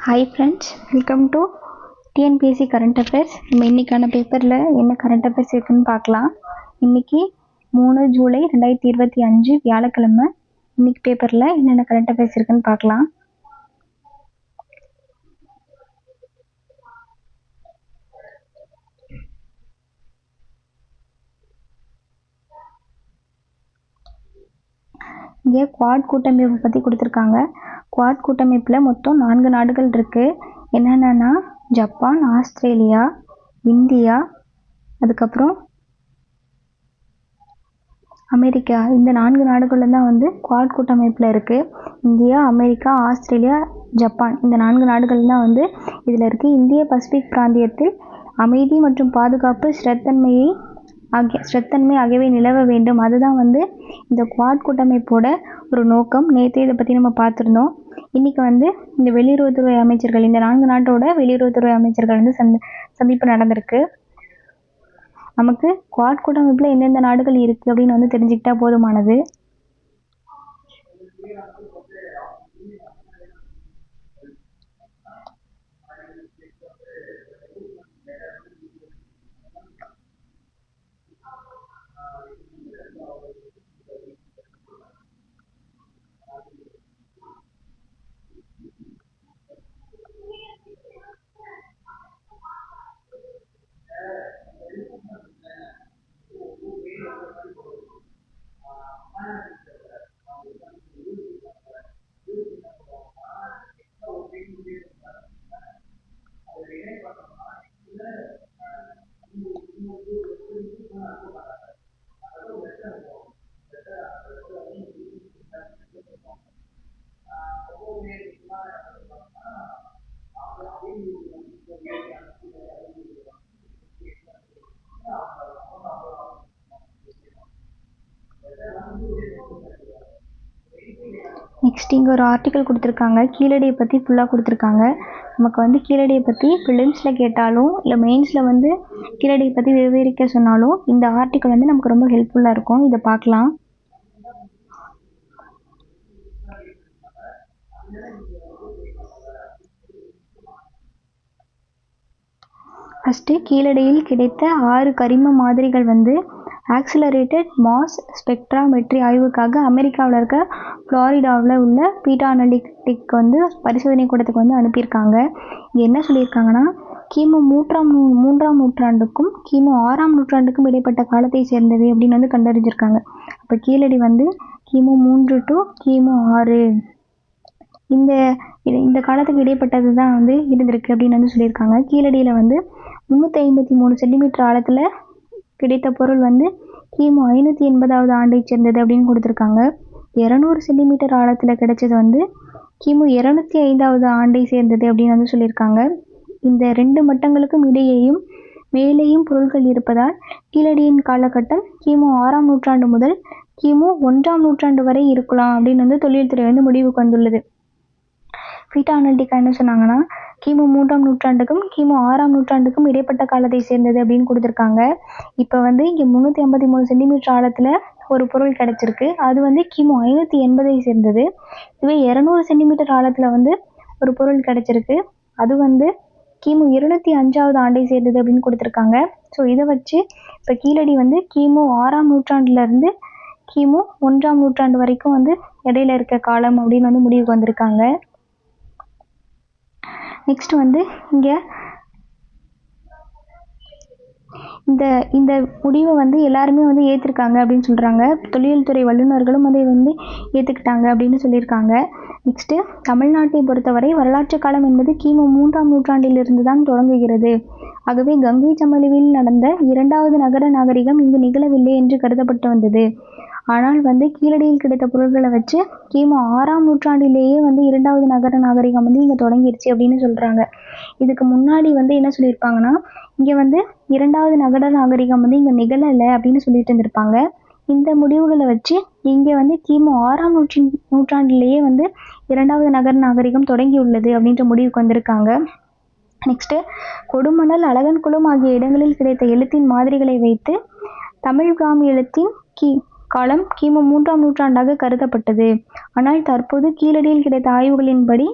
Hi friends, welcome to TNPSC current affairs. நம்ம இன்றைக்கான பேப்பரில் என்ன கரண்ட் அஃபேர்ஸ் இருக்குதுன்னு பார்க்கலாம். இன்றைக்கி 3 ஜூலை 2025 வியாழக்கிழமை. இன்றைக்கி பேப்பரில் என்னென்ன கரண்ட் அஃபேர்ஸ் இருக்குதுன்னு பார்க்கலாம். இங்கே குவாட் கூட்டமைப்பை பற்றி கொடுத்துருக்காங்க. குவாட் கூட்டமைப்பில் மொத்தம் 4 நாடுகள் இருக்குது. என்னென்னா ஜப்பான், ஆஸ்திரேலியா, இந்தியா, அதுக்கப்புறம் அமெரிக்கா. இந்த 4 நாடுகளும் தான் குவாட் கூட்டமைப்பில் இருக்குது. இந்தியா, அமெரிக்கா, ஆஸ்திரேலியா, ஜப்பான், இந்த 4 நாடுகள் தான் இதில் இருக்குது. இந்திய பசிபிக் பிராந்தியத்தில் அமைதி மற்றும் பாதுகாப்பு ஸ்திரத்தன்மை ஆகியவை நிலவ வேண்டும். அதுதான் இந்த குவாட் கூட்டமைப்போட ஒரு நோக்கம். நேற்று இதை பற்றி நம்ம பார்த்துருந்தோம். இன்றைக்கி இந்த வெளியுறவுத்துறை அமைச்சர்கள், இந்த 4 நாட்டோட வெளியுறவுத்துறை அமைச்சர்கள் சந்திப்பு நடந்திருக்கு. நமக்கு குவாட் கூட்டமைப்பில் எந்தெந்த நாடுகள் இருக்குது அப்படின்னு தெரிஞ்சுக்கிட்டா போதுமானது. நெக்ஸ்ட் இங்கே ஒரு ஆர்டிக்கல் கொடுத்துருக்காங்க. கீழடியை பற்றி ஃபுல்லாக கொடுத்துருக்காங்க. நமக்கு கீழடியை பற்றி ப்ரிலிம்ஸில் கேட்டாலும் இல்லை மெயின்ஸில் கீழடியை பற்றி விவரிக்க சொன்னாலும் இந்த ஆர்டிக்கல் நமக்கு ரொம்ப ஹெல்ப்ஃபுல்லாக இருக்கும். இதை பார்க்கலாம். ஃபஸ்ட்டு கீழடியில் கிடைத்த 6 கரிம மாதிரிகள் ஆக்சிலரேட்டட் மாஸ் ஸ்பெக்ட்ராமெட்ரி ஆய்வுக்காக அமெரிக்காவில் இருக்க ஃப்ளாரிடாவில் உள்ள பீட்டா அனலிட்டிக் பரிசோதனை கூடத்துக்கு அனுப்பியிருக்காங்க. இங்கே என்ன சொல்லியிருக்காங்கன்னா, கிமு 3ஆம் நூற்றாண்டுக்கும் கிமு 6ஆம் நூற்றாண்டுக்கும் இடைப்பட்ட காலத்தை சேர்ந்தது அப்படின்னு கண்டறிஞ்சிருக்காங்க. அப்போ கீழடி கிமு 3 டு கிமு 6 இந்த காலத்துக்கு இடைப்பட்டது தான் இருந்திருக்கு அப்படின்னு சொல்லியிருக்காங்க. கீழடியில் 353 சென்டிமீட்டர் ஆழத்தில் கிடைத்த பொருள் கிமு 580வது ஆண்டை சேர்ந்தது அப்படின்னு கொடுத்துருக்காங்க. 200 சென்டிமீட்டர் ஆழத்தில் கிடைச்சது கிமு 205வது ஆண்டை சேர்ந்தது அப்படின்னு சொல்லியிருக்காங்க. இந்த 2 மட்டங்களுக்கும் இடையேயும் மேலேயும் பொருட்கள் இருப்பதால் கீழடியின் காலகட்டம் கிமு 6ஆம் நூற்றாண்டு முதல் கிமு 1ஆம் நூற்றாண்டு வரை இருக்கலாம் அப்படின்னு தொழில்துறை முடிவுக்கு வந்துள்ளது. பீட்டா அனலிட்டிக்கா என்ன சொன்னாங்கன்னா, கிமு 3ஆம் நூற்றாண்டுக்கும் கிமு 6ஆம் நூற்றாண்டுக்கும் இடைப்பட்ட காலத்தை சேர்ந்தது அப்படின்னு கொடுத்துருக்காங்க. இப்போ இங்கே 353 சென்டிமீட்டர் ஆழத்தில் ஒரு பொருள் கிடைச்சிருக்கு. அது கிமு 580ஐ சேர்ந்தது. இதுவே 200 சென்டிமீட்டர் ஆழத்தில் ஒரு பொருள் கிடைச்சிருக்கு. அது கிமு 205வது ஆண்டை சேர்ந்தது அப்படின்னு கொடுத்துருக்காங்க. ஸோ இதை வச்சு இப்போ கீழடி கிமு 6ஆம் நூற்றாண்டுலேருந்து கிமு 1ஆம் நூற்றாண்டு வரைக்கும் இடையில இருக்க காலம் அப்படின்னு முடிவுக்கு வந்திருக்காங்க. நெக்ஸ்ட் இங்கே இந்த முடிவை எல்லாருமே ஏற்றிருக்காங்க அப்படின்னு சொல்கிறாங்க. தொழில் துறை வல்லுநர்களும் இதை ஏற்றுக்கிட்டாங்க அப்படின்னு சொல்லியிருக்காங்க. நெக்ஸ்ட்டு தமிழ்நாட்டை பொறுத்தவரை வரலாற்று காலம் என்பது கிமு 3ஆம் நூற்றாண்டிலிருந்து தான் தொடங்குகிறது. ஆகவே கங்கை சமவெளியில் நடந்த 2வது நகர நாகரிகம் இங்கு நிகழவில்லை என்று கருதப்பட்டு வந்தது. ஆனால் கீழடியில் கிடைத்த பொருட்களை வச்சு கிமு 6ஆம் நூற்றாண்டிலேயே 2வது நகர நாகரிகம் இங்கே தொடங்கிடுச்சு அப்படின்னு சொல்கிறாங்க. இதுக்கு முன்னாடி என்ன சொல்லியிருப்பாங்கன்னா, இங்கே 2வது நகர நாகரிகம் இங்கே நிகழலை அப்படின்னு சொல்லிட்டு இருந்திருப்பாங்க. இந்த முடிவுகளை வச்சு இங்கே கிமு 6ஆம் நூற்றாண்டிலேயே 2வது நகர நாகரிகம் தொடங்கியுள்ளது அப்படின்ற முடிவுக்கு வந்திருக்காங்க. நெக்ஸ்ட்டு கொடுமணல், அழகன்குளம் ஆகிய இடங்களில் கிடைத்த எழுத்தின் மாதிரிகளை வைத்து தமிழ் பிராமி எழுத்தின் காலம் கிமு 3ஆம் நூற்றாண்டாக கருதப்பட்டது. ஆனால் தற்போது கீழடியில் கிடைத்த ஆய்வுகளின்படி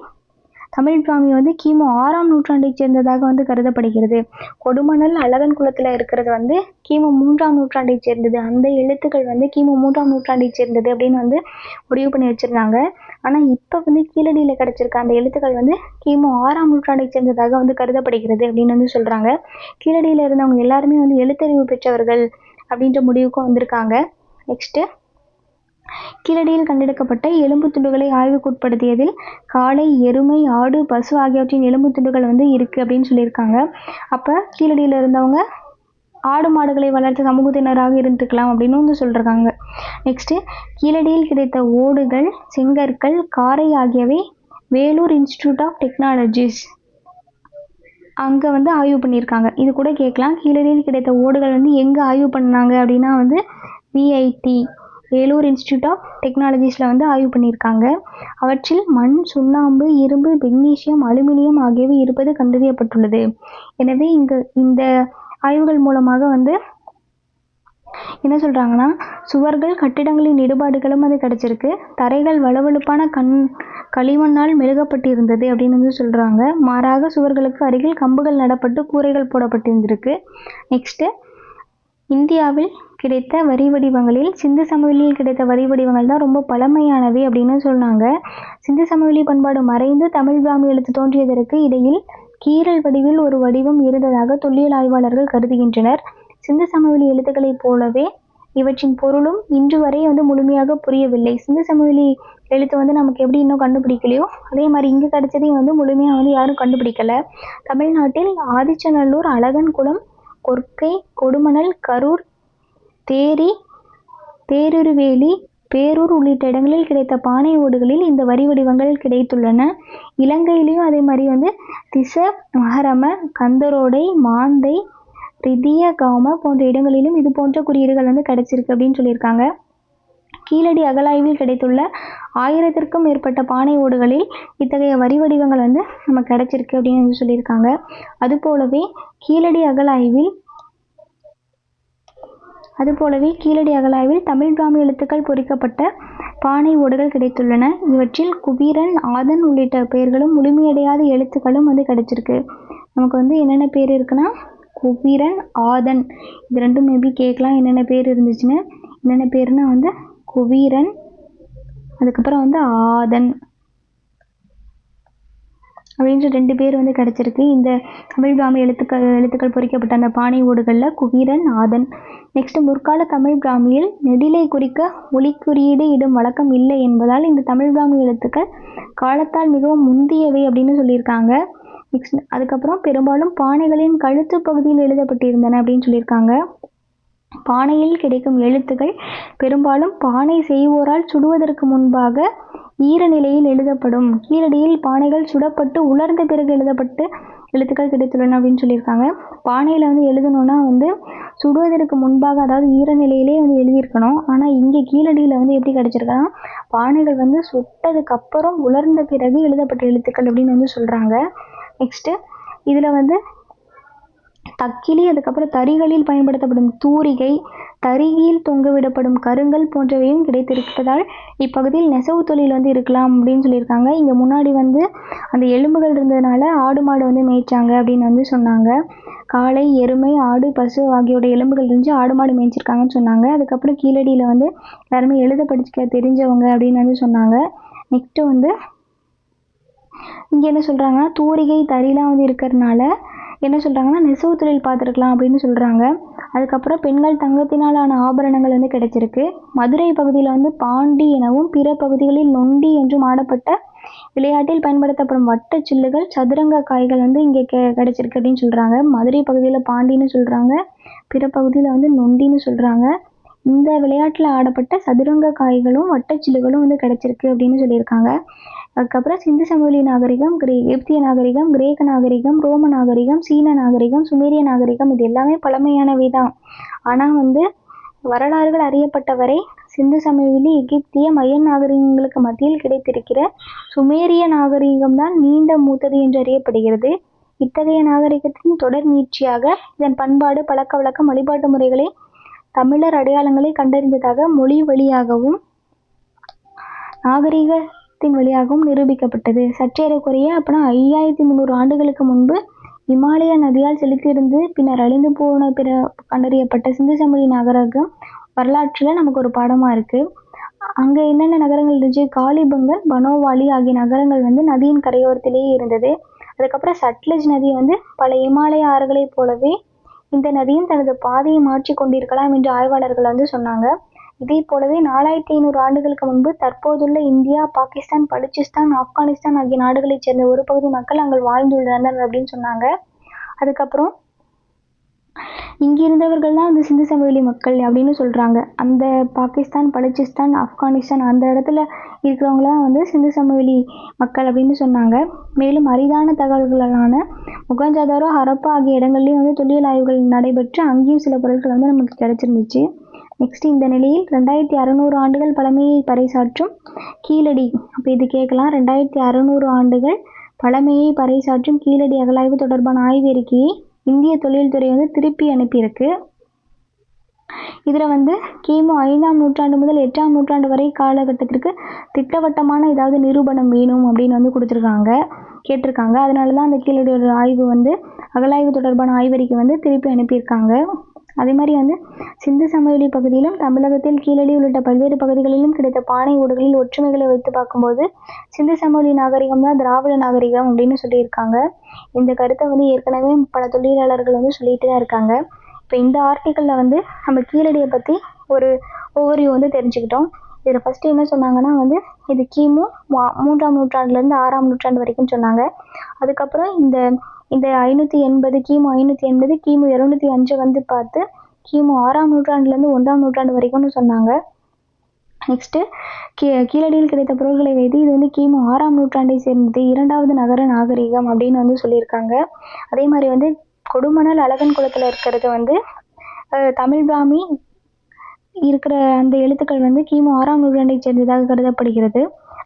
தமிழ் பிராமி வந்து கிமு 6ஆம் நூற்றாண்டைச் சேர்ந்ததாக வந்து கருதப்படுகிறது. கொடுமணல் அழகன் குலத்தில் இருக்கிறது வந்து கிமு 3ஆம் நூற்றாண்டைச் சேர்ந்தது. அந்த எழுத்துக்கள் வந்து கிமு 3ஆம் நூற்றாண்டைச் சேர்ந்தது அப்படின்னு வந்து முடிவு பண்ணி வச்சுருந்தாங்க. ஆனால் இப்போ வந்து கீழடியில் கிடச்சிருக்க அந்த எழுத்துக்கள் வந்து கிமு 6ஆம் நூற்றாண்டைச் சேர்ந்ததாக வந்து கருதப்படுகிறது அப்படின்னு வந்து சொல்கிறாங்க. கீழடியில் இருந்தவங்க எல்லாருமே வந்து எழுத்தறிவு பெற்றவர்கள் அப்படின்ற முடிவுக்கும் வந்திருக்காங்க. நெக்ஸ்ட்டு, கீழடியில் கண்டெடுக்கப்பட்ட எலும்பு துண்டுகளை ஆய்வுக்குட்படுத்தியதில் காளை, எருமை, ஆடு, பசு ஆகியவற்றின் எலும்பு துண்டுகள் வந்து இருக்குது அப்படின்னு சொல்லியிருக்காங்க. அப்போ கீழடியில் இருந்தவங்க ஆடு மாடுகளை வளர்த்த சமூகத்தினராக இருந்துக்கலாம் அப்படின்னு வந்து சொல்கிறாங்க. நெக்ஸ்ட்டு, கீழடியில் கிடைத்த ஓடுகள், செங்கற்கள், காரை ஆகியவை வேலூர் இன்ஸ்டிடியூட் ஆஃப் டெக்னாலஜிஸ் அங்கே வந்து ஆய்வு பண்ணியிருக்காங்க. இது கூட கேட்கலாம். கீழடியில் கிடைத்த ஓடுகள் வந்து எங்கே ஆய்வு பண்ணாங்க அப்படின்னா வந்து விஐடி வேலூர் இன்ஸ்டிடியூட் ஆஃப் டெக்னாலஜிஸில் வந்து ஆய்வு பண்ணியிருக்காங்க. அவற்றில் மண், சுண்ணாம்பு, இரும்பு, மெக்னீசியம், அலுமினியம் ஆகியவை இருப்பது கண்டறியப்பட்டுள்ளது. எனவே இந்த ஆய்வுகள் மூலமாக வந்து என்ன சொல்கிறாங்கன்னா, சுவர்கள், கட்டிடங்களின் இடுபாடுகளும் அது கிடச்சிருக்கு. தரைகள் வழுவழுப்பான களிமண்ணால் மெழுகப்பட்டிருந்தது அப்படின்னு வந்து சொல்கிறாங்க. மாறாக சுவர்களுக்கு அருகில் கம்புகள் நடப்பட்டு கூரைகள் போடப்பட்டிருந்திருக்கு. நெக்ஸ்ட்டு, இந்தியாவில் கிடைத்த வரி வடிவங்களில் சிந்து சமவெளியில் கிடைத்த வரி வடிவங்கள் தான் ரொம்ப பழமையானவை அப்படின்னு சொன்னாங்க. சிந்து சமவெளி பண்பாடு மறைந்து தமிழ் பிராமி எழுத்து தோன்றியதற்கு இடையில் கீறல் வடிவில் ஒரு வடிவம் இருந்ததாக தொல்லியல் ஆய்வாளர்கள் கருதுகின்றனர். சிந்து சமவெளி எழுத்துக்களைப் போலவே இவற்றின் பொருளும் இன்று வரை வந்து முழுமையாக புரியவில்லை. சிந்து சமவெளி எழுத்து வந்து நமக்கு எப்படி இன்னும் கண்டுபிடிக்கலையோ அதே மாதிரி இங்கே கிடைச்சதையும் வந்து முழுமையாக வந்து யாரும் கண்டுபிடிக்கலை. தமிழ்நாட்டில் ஆதிச்சநல்லூர், அழகன்குளம், கொர்க்கை, கொடுமணல், கரூர், தேரி, தேருருவேலி, பேரூர் உள்ளிட்ட இடங்களில் கிடைத்த பானை ஓடுகளில் இந்த வரி வடிவங்கள் கிடைத்துள்ளன. இலங்கையிலையும் அதே மாதிரி வந்து திச, மகரம, கந்தரோடை, மாந்தை, ரிதியகாம போன்ற இடங்களிலும் இது போன்ற குறியீடுகள் வந்து கிடைச்சிருக்கு அப்படின்னு சொல்லியிருக்காங்க. கீழடி அகழாய்வில் கிடைத்துள்ள 1000க்கும் மேற்பட்ட பானை ஓடுகளில் இத்தகைய வரி வடிவங்கள் வந்து நமக்கு கிடைச்சிருக்கு அப்படின்னு வந்து சொல்லியிருக்காங்க. அதுபோலவே கீழடி அகழாய்வில் தமிழ் பிராமி எழுத்துக்கள் பொறிக்கப்பட்ட பானை ஓடுகள் கிடைத்துள்ளன. இவற்றில் குபீரன், ஆதன் உள்ளிட்ட பெயர்களும் முழுமையடையாத எழுத்துக்களும் வந்து கிடைச்சிருக்கு. நமக்கு வந்து என்னென்ன பேர் இருக்குன்னா குபீரன், ஆதன், இது ரெண்டும் மேபி கேட்கலாம் என்னென்ன பேர் இருந்துச்சுன்னு. என்னென்ன பேர்னா வந்து குபீரன், அதுக்கப்புறம் வந்து ஆதன் அப்படின்ற 2 பேர் வந்து கிடச்சிருக்கு. இந்த தமிழ் பிராமி எழுத்துக்கள் பொறிக்கப்பட்ட அந்த பானை ஓடுகளில் குபீரன், ஆதன். நெக்ஸ்ட், முற்கால தமிழ் பிராமியில் நெடிலை குறிக்க ஒலி குறியீடு இடும் வழக்கம் இல்லை என்பதால் இந்த தமிழ் பிராமி எழுத்துக்கள் காலத்தால் மிகவும் முந்தியவை அப்படின்னு சொல்லியிருக்காங்க. நெக்ஸ்ட், அதுக்கப்புறம் பெரும்பாலும் பானைகளின் கழுத்து பகுதியில் எழுதப்பட்டிருந்தன அப்படின்னு சொல்லியிருக்காங்க. பானையில் கிடைக்கும் எழுத்துக்கள் பெரும்பாலும் பானை செய்வோரால் சுடுவதற்கு முன்பாக ஈரநிலையில் எழுதப்படும். கீழடியில் பானைகள் சுடப்பட்டு உலர்ந்த பிறகு எழுதப்பட்டு எழுத்துக்கள் கிடைத்துள்ளன அப்படின்னு சொல்லியிருக்காங்க. பானையில் வந்து எழுதணும்னா வந்து சுடுவதற்கு முன்பாக, அதாவது ஈரநிலையிலே வந்து எழுதியிருக்கணும். ஆனால் இங்கே கீழடியில் வந்து எப்படி கிடைச்சிருக்காங்கன்னா பானைகள் வந்து சுட்டதுக்கு அப்புறம் உலர்ந்த பிறகு எழுதப்பட்ட எழுத்துக்கள் அப்படின்னு வந்து சொல்கிறாங்க. நெக்ஸ்ட்டு, இதில் வந்து தக்கிலி, அதுக்கப்புறம் தறிகளில் பயன்படுத்தப்படும் தூரிகை, தறியில் தொங்கவிடப்படும் கருங்கல் போன்றவையும் கிடைத்திருப்பதால் இப்பகுதியில் நெசவு தொழில் வந்து இருக்கலாம் அப்படின்னு சொல்லியிருக்காங்க. இங்கே முன்னாடி வந்து அந்த எலும்புகள் இருந்ததுனால ஆடு மாடு வந்து மேய்ச்சாங்க அப்படின்னு வந்து சொன்னாங்க. காளை, எருமை, ஆடு, பசு ஆகியோட எலும்புகள் இருந்துச்சு, ஆடு மாடு மேய்ச்சிருக்காங்கன்னு சொன்னாங்க. அதுக்கப்புறம் கீழடியில் வந்து எல்லாருமே எழுத படிக்க தெரிஞ்சவங்க அப்படின்னு வந்து சொன்னாங்க. நெக்ஸ்ட்டு வந்து இங்கே என்ன சொல்கிறாங்கன்னா தூரிகை, தறிலாம் வந்து இருக்கிறதுனால என்ன சொல்கிறாங்கன்னா நெசவு தொழில் பார்த்துருக்கலாம் அப்படின்னு சொல்கிறாங்க. அதுக்கப்புறம் பெண்கள் தங்கத்தினாலான ஆபரணங்கள் வந்து கிடைச்சிருக்கு. மதுரை பகுதியில் வந்து பாண்டி எனவும் பிற பகுதிகளில் நொண்டி என்றும் ஆடப்பட்ட விளையாட்டில் பயன்படுத்தப்படும் வட்ட சில்லுகள், சதுரங்க காய்கள் வந்து இங்கே கிடைச்சிருக்கு அப்படின்னு சொல்கிறாங்க. மதுரை பகுதியில் பாண்டின்னு சொல்கிறாங்க, பிற பகுதியில் வந்து நொண்டின்னு சொல்கிறாங்க. இந்த விளையாட்டில் ஆடப்பட்ட சதுரங்க காய்களும் வட்டச்சில்லுகளும் வந்து கிடைச்சிருக்கு அப்படின்னு சொல்லியிருக்காங்க. அதுக்கப்புறம் சிந்து சமவெளி நாகரிகம், எகிப்திய நாகரிகம், கிரேக்க நாகரிகம், ரோம நாகரிகம், சீன நாகரிகம், சுமேரிய நாகரிகம் இது எல்லாமே பழமையானவை தான். ஆனால் வந்து வரலாறுகள் அறியப்பட்டவரை சிந்து சமவெளி, எகிப்திய, மயன் நாகரிகங்களுக்கு மத்தியில் கிடைத்திருக்கிற சுமேரிய நாகரிகம் தான் நீண்ட மூத்தது என்று அறியப்படுகிறது. இத்தகைய நாகரிகத்தின் தொடர் நீட்சியாக இதன் பண்பாடு, பழக்க வழக்கம், வழிபாட்டு முறைகளை, தமிழர் அடையாளங்களை கண்டறிந்ததாக மொழி வழியாகவும் நாகரிக ஆய்வகத்தின் வழியாகவும் நிரூபிக்கப்பட்டது. சற்றேறக்குறைய அப்போனா 5300 ஆண்டுகளுக்கு முன்பு இமாலய நதியால் செலுத்தியிருந்து பின்னர் அழிந்து போன பிற கண்டறியப்பட்ட சிந்து சமவெளி நாகரிகம் வரலாற்றில் நமக்கு ஒரு பாடமாக இருக்குது. அங்கே என்னென்ன நகரங்கள் இருந்துச்சு? காலிபங்கர், பனோவாலி ஆகிய நகரங்கள் வந்து நதியின் கரையோரத்திலேயே இருந்தது. அதுக்கப்புறம் சட்லஜ் நதி வந்து பல இமாலய ஆறுகளைப் போலவே இந்த நதியும் தனது பாதையை மாற்றி கொண்டிருக்கலாம் என்று ஆய்வாளர்கள் வந்து சொன்னாங்க. இதே போலவே 4500 ஆண்டுகளுக்கு முன்பு தற்போதுள்ள இந்தியா, பாகிஸ்தான், பலுச்சிஸ்தான், ஆப்கானிஸ்தான் ஆகிய நாடுகளைச் சேர்ந்த ஒரு பகுதி மக்கள் அங்கே வாழ்ந்துள்ளனர் அப்படின்னு சொன்னாங்க. அதுக்கப்புறம் இங்கிருந்தவர்கள் தான் அந்த சிந்து சமவெளி மக்கள் அப்படின்னு சொல்கிறாங்க. அந்த பாகிஸ்தான், பலுச்சிஸ்தான், ஆப்கானிஸ்தான் அந்த இடத்துல இருக்கிறவங்களாம் வந்து சிந்து சமவெளி மக்கள் அப்படின்னு சொன்னாங்க. மேலும் அரிதான தகவல்களான மொகஞ்சதாரோ, ஹரப்பா ஆகிய இடங்கள்லையும் வந்து தொல்லியல் ஆய்வுகள் நடைபெற்று அங்கேயும் சில பொருட்கள் வந்து நமக்கு கிடைச்சிருந்துச்சு. நெக்ஸ்ட், இந்த நிலையில் 2600 ஆண்டுகள் பழமையை பறைசாற்றும் கீழடி. அப்போ இது கேட்கலாம். 2600 ஆண்டுகள் பழமையை பறைசாற்றும் கீழடி அகழாய்வு தொடர்பான ஆய்வறிக்கையை இந்திய தொல்லியல் துறை வந்து திருப்பி அனுப்பியிருக்கு. இதில் வந்து கிமு 5ஆம் நூற்றாண்டு முதல் 8ஆம் நூற்றாண்டு வரை காலகட்டத்திற்கு திட்டவட்டமான ஏதாவது நிரூபணம் வேணும் அப்படின்னு வந்து கேட்டிருக்காங்க. அதனால தான் அந்த கீழடியோட ஆய்வு வந்து அகழாய்வு தொடர்பான ஆய்வறிக்கை வந்து திருப்பி அனுப்பியிருக்காங்க. அதே மாதிரி வந்து சிந்து சமவெளி பகுதியிலும் தமிழகத்தில் கீழடி உள்ளிட்ட பல்வேறு பகுதிகளிலும் கிடைத்த பானை ஓடுகளில் ஒற்றுமைகளை வைத்து பார்க்கும்போது சிந்து சமவெளி நாகரிகம் தான் திராவிட நாகரிகம் அப்படின்னு சொல்லியிருக்காங்க. இந்த கருத்தை வந்து ஏற்கனவே பல தொழிலாளர்கள் வந்து சொல்லிட்டு தான் இருக்காங்க. இப்போ இந்த ஆர்டிக்கலில் வந்து நம்ம கீழடியை பற்றி ஒரு ஓவர்வியூ வந்து தெரிஞ்சுக்கிட்டோம். இதில் ஃபஸ்ட்டு என்ன சொன்னாங்கன்னா வந்து இது கிமு 3ஆம் நூற்றாண்டுலேருந்து 6ஆம் நூற்றாண்டு வரைக்கும் சொன்னாங்க. அதுக்கப்புறம் இந்த 580 கிமு 580 கிமு 205 வந்து பார்த்து கிமு 6ஆம் நூற்றாண்டுலேருந்து 1ஆம் நூற்றாண்டு வரைக்கும்னு சொன்னாங்க. நெக்ஸ்ட்டு கீழடியில் கிடைத்த பொருட்களை வைத்து இது வந்து கிமு 6ஆம் நூற்றாண்டை சேர்ந்தது, 2வது நகர நாகரிகம் அப்படின்னு வந்து சொல்லியிருக்காங்க. அதே மாதிரி வந்து கொடுமணல் அழகன் குளத்தில் இருக்கிறது வந்து தமிழ் பிராமி இருக்கிற அந்த எழுத்துக்கள் வந்து கிமு 6ஆம் நூற்றாண்டை சேர்ந்ததாக கருதப்படுகிறது.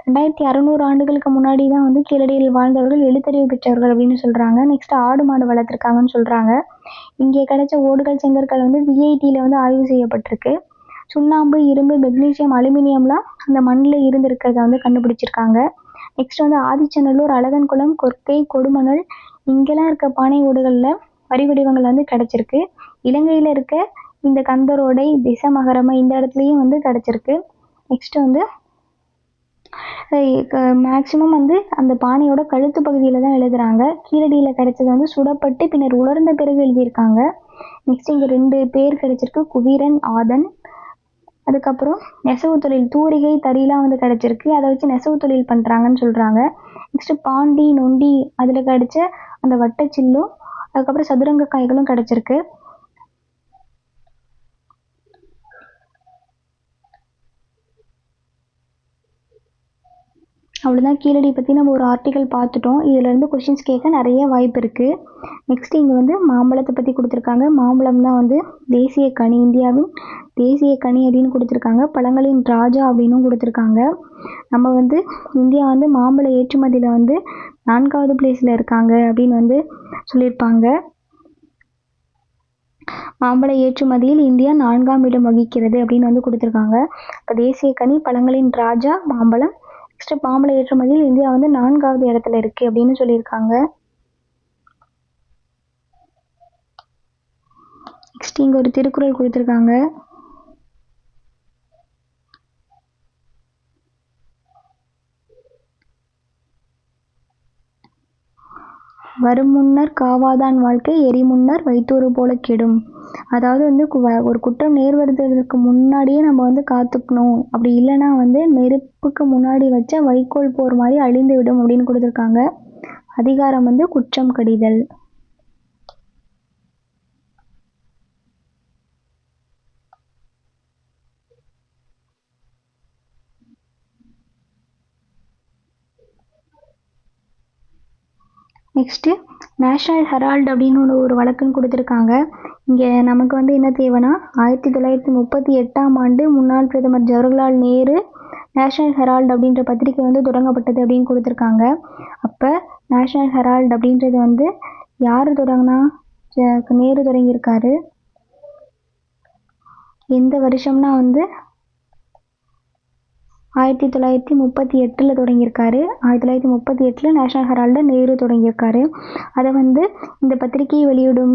2600 ஆண்டுகளுக்கு முன்னாடி தான் வந்து கீழடியில் வாழ்ந்தவர்கள் எழுத்தறிவு பெற்றவர்கள் அப்படின்னு சொல்கிறாங்க. நெக்ஸ்ட், ஆடு மாடு வளர்த்துருக்காங்கன்னு சொல்கிறாங்க. இங்கே கிடைச்ச ஓடுகள் செங்கற்கள் வந்து விஐடியில் வந்து ஆய்வு செய்யப்பட்டிருக்கு. சுண்ணாம்பு, இரும்பு, மெக்னீசியம், அலுமினியம்லாம் அந்த மண்ணில் இருந்திருக்கிறத வந்து கண்டுபிடிச்சிருக்காங்க. நெக்ஸ்ட் வந்து ஆதிச்சநல்லூர், அழகன்குளம், கொர்க்கை, கொடுமணல் இங்கெல்லாம் இருக்க பானை ஓடுகளில் வரி வடிவங்கள் வந்து கிடச்சிருக்கு. இலங்கையில் இருக்க இந்த கந்தரோடை, திசமகரம இந்த இடத்துலையும் வந்து கிடச்சிருக்கு. நெக்ஸ்ட் வந்து மேக்சிமம் வந்து அந்த பானையோட கழுத்து பகுதியில் தான் எழுதுகிறாங்க. கீழடியில் கிடைச்சது வந்து சுடப்பட்டு பின்னர் உலர்ந்த பிறகு எழுதியிருக்காங்க. நெக்ஸ்ட் இங்கே 2 பேர் கிடைச்சிருக்கு, குபீரன், ஆதன். அதுக்கப்புறம் நெசவு தொழில், தூரிகை, தறிலாம் வந்து கிடச்சிருக்கு. அதை வச்சு நெசவு தொழில் பண்ணுறாங்கன்னு சொல்கிறாங்க. நெக்ஸ்ட்டு பாண்டி, நொண்டி அதில் கிடச்ச அந்த வட்டச்சில்லும் அதுக்கப்புறம் சதுரங்க காய்களும் கிடச்சிருக்கு. அவ்வளோதான், கீழடி பற்றி நம்ம ஒரு ஆர்டிக்கல் பார்த்துட்டோம். இதிலேருந்து கொஷின்ஸ் கேட்க நிறைய வாய்ப்பு இருக்குது. நெக்ஸ்ட் இங்கே வந்து மாம்பழத்தை பற்றி கொடுத்துருக்காங்க. மாம்பழம் தான் வந்து தேசிய கனி, இந்தியாவின் தேசிய கனி அப்படின்னு கொடுத்துருக்காங்க. பழங்களின் ராஜா அப்படின்னும் கொடுத்துருக்காங்க. நம்ம வந்து இந்தியா வந்து மாம்பழ ஏற்றுமதியில் வந்து 4வது பிளேஸில் இருக்காங்க அப்படின்னு வந்து சொல்லியிருப்பாங்க. மாம்பழ ஏற்றுமதியில் இந்தியா 4ஆம் இடம் வகிக்கிறது அப்படின்னு வந்து கொடுத்துருக்காங்க. இப்போ தேசிய கனி, பழங்களின் ராஜா மாம்பழம். நெக்ஸ்ட், மாம்பழ ஏற்றுமதியில் இந்தியா வந்து 4வது இடத்துல இருக்கு அப்படின்னு சொல்லியிருக்காங்க. நெக்ஸ்ட் இங்கே ஒரு திருக்குறள் கொடுத்துருக்காங்க. வருமுன்னர் காவாதான் வாழ்க்கை, எரிமுன்னர் வைத்தூறு போல கெடும். அதாவது வந்து ஒரு குற்றம் நேர்வருவதற்கு முன்னாடியே நம்ம வந்து காத்துக்கணும். அப்படி இல்லைன்னா வந்து நெருப்புக்கு முன்னாடி வச்ச வைக்கோல் போர் மாதிரி அழிந்து விடும் அப்படின்னு கொடுத்துருக்காங்க. அதிகாரம் வந்து குற்றம் கடிதல். நெக்ஸ்ட்டு நேஷ்னல் ஹெரால்டு அப்படின்னு ஒரு வழக்குன்னு கொடுத்துருக்காங்க. இங்கே நமக்கு வந்து என்ன தேவைன்னா 1938ஆம் ஆண்டு முன்னாள் பிரதமர் ஜவஹர்லால் நேரு நேஷ்னல் ஹெரால்டு அப்படின்ற பத்திரிகை வந்து தொடங்கப்பட்டது அப்படின்னு கொடுத்துருக்காங்க. அப்போ நேஷ்னல் ஹெரால்டு அப்படின்றது வந்து யார் தொடங்கினா? நேரு தொடங்கியிருக்காரு. எந்த வருஷம்னா வந்து 1938 தொடங்கியிருக்காரு. 1938 நேஷனல் ஹெரால்டு நேரு தொடங்கியிருக்காரு. அதை வந்து இந்த பத்திரிகையை வெளியிடும்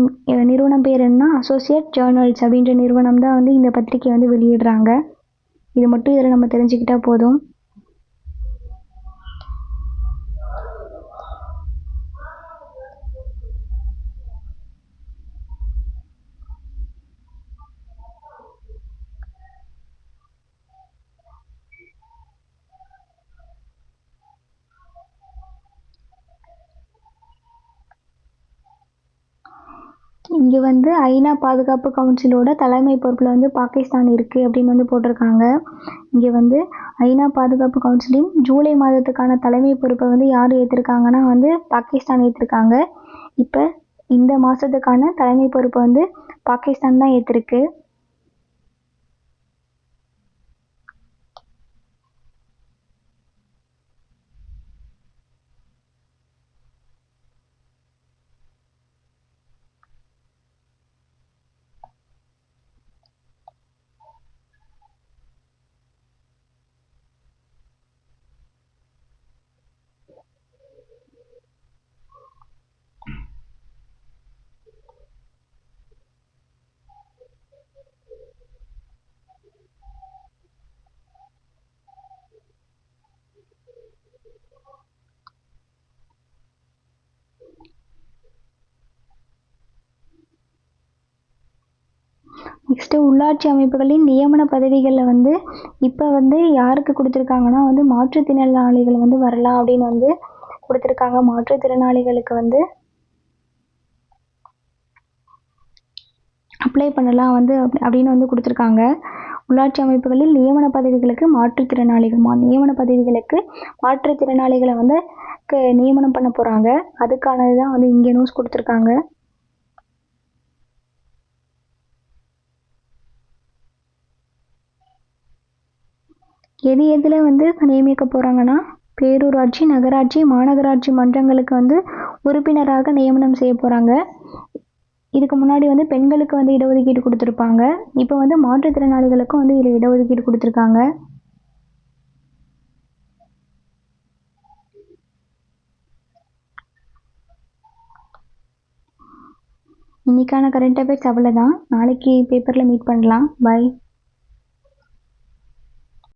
நிறுவனம் பேர் என்ன, அசோசியேட் ஜேர்னல்ஸ் அப்படின்ற நிறுவனம் தான் வந்து இந்த பத்திரிகையை வந்து வெளியிடுறாங்க. இது மட்டும் இதில் நம்ம தெரிஞ்சுக்கிட்டா போதும். இங்கே வந்து ஐநா பாதுகாப்பு கவுன்சிலோட தலைமை பொறுப்பில் வந்து பாகிஸ்தான் இருக்குது அப்படின்னு வந்து போட்டிருக்காங்க. இங்கே வந்து ஐநா பாதுகாப்பு கவுன்சிலின் ஜூலை மாதத்துக்கான தலைமை பொறுப்பை வந்து யார் ஏற்றிருக்காங்கன்னா வந்து பாகிஸ்தான் ஏற்றிருக்காங்க. இப்போ இந்த மாதத்துக்கான தலைமை பொறுப்பை வந்து பாகிஸ்தான் தான் ஏற்றிருக்கு. நெக்ஸ்ட்டு உள்ளாட்சி அமைப்புகளின் நியமன பதவிகளில் வந்து இப்போ வந்து யாருக்கு கொடுத்துருக்காங்கன்னா வந்து மாற்றுத்திறனாளிகள் வந்து வரலாம் அப்படின்னு வந்து கொடுத்துருக்காங்க. மாற்றுத்திறனாளிகளுக்கு வந்து அப்ளை பண்ணலாம் வந்து அப்படின்னு வந்து கொடுத்துருக்காங்க. உள்ளாட்சி அமைப்புகளில் நியமன பதவிகளுக்கு மாற்றுத்திறனாளிகளை வந்து நியமனம் பண்ண போகிறாங்க. அதுக்கானது தான் வந்து இங்கே நியூஸ் கொடுத்துருக்காங்க. எதில் வந்து நியமிக்க போகிறாங்கன்னா பேரூராட்சி, நகராட்சி, மாநகராட்சி மன்றங்களுக்கு வந்து உறுப்பினராக நியமனம் செய்ய போகிறாங்க. இதுக்கு முன்னாடி வந்து பெண்களுக்கு வந்து இடஒதுக்கீடு கொடுத்துருப்பாங்க. இப்போ வந்து மாற்றுத்திறனாளிகளுக்கும் வந்து இதில் இடஒதுக்கீடு கொடுத்துருக்காங்க. இன்னைக்கான கரண்ட் அஃபேர்ஸ் அவ்வளோதான். நாளைக்கு பேப்பரில் மீட் பண்ணலாம். பை.